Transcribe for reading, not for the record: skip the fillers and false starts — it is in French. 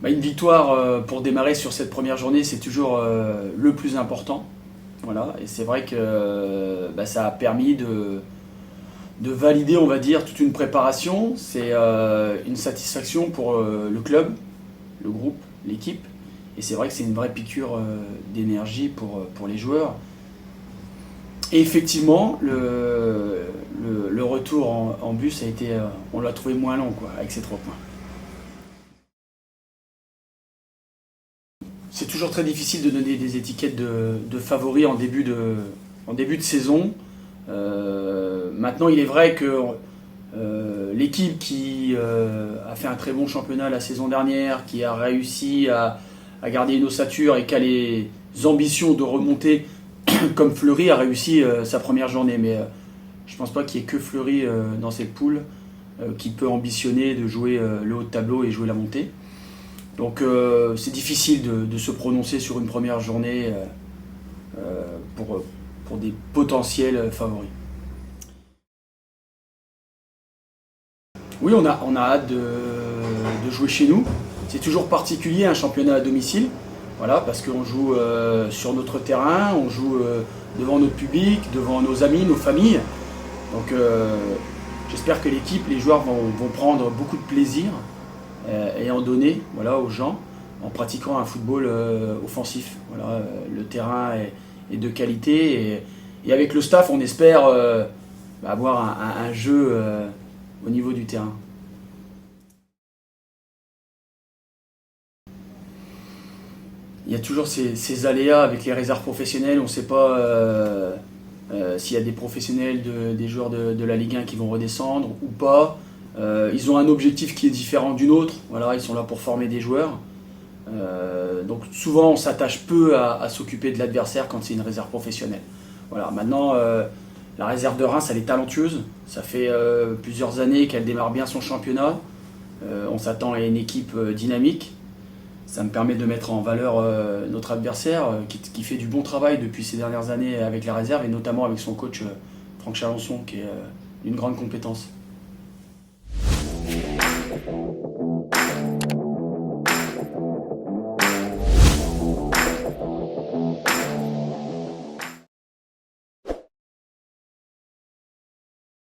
Une victoire pour démarrer sur cette première journée, c'est toujours le plus important. Voilà. Et c'est vrai que ça a permis de valider, on va dire, toute une préparation. C'est une satisfaction pour le club, le groupe, l'équipe. Et c'est vrai que c'est une vraie piqûre d'énergie pour les joueurs. Et effectivement, le retour en bus a été, on l'a trouvé moins long, quoi, avec ces 3 points. C'est toujours très difficile de donner des étiquettes de favoris en début de saison. Maintenant, il est vrai que l'équipe qui a fait un très bon championnat la saison dernière, qui a réussi à garder une ossature et qui a les ambitions de remonter, comme Fleury a réussi sa première journée. Mais je ne pense pas qu'il y ait que Fleury dans cette poule qui peut ambitionner de jouer le haut de tableau et jouer la montée. Donc c'est difficile de se prononcer sur une première journée pour des potentiels favoris. Oui, on a hâte de jouer chez nous. C'est toujours particulier un championnat à domicile, voilà, parce qu'on joue sur notre terrain, on joue devant notre public, devant nos amis, nos familles. Donc j'espère que l'équipe, les joueurs vont prendre beaucoup de plaisir et en donner, voilà, aux gens en pratiquant un football offensif. Voilà, le terrain est de qualité et avec le staff, on espère avoir un jeu au niveau du terrain. Il y a toujours ces aléas avec les réserves professionnelles. On ne sait pas s'il y a des professionnels, des joueurs de la Ligue 1 qui vont redescendre ou pas. Ils ont un objectif qui est différent d'une autre. Voilà, ils sont là pour former des joueurs. Donc souvent on s'attache peu à s'occuper de l'adversaire quand c'est une réserve professionnelle. Voilà, maintenant la réserve de Reims elle est talentueuse. Ça fait plusieurs années qu'elle démarre bien son championnat. On s'attend à une équipe dynamique. Ça me permet de mettre en valeur notre adversaire qui fait du bon travail depuis ces dernières années avec la réserve et notamment avec son coach Franck Chalençon qui est d'une grande compétence.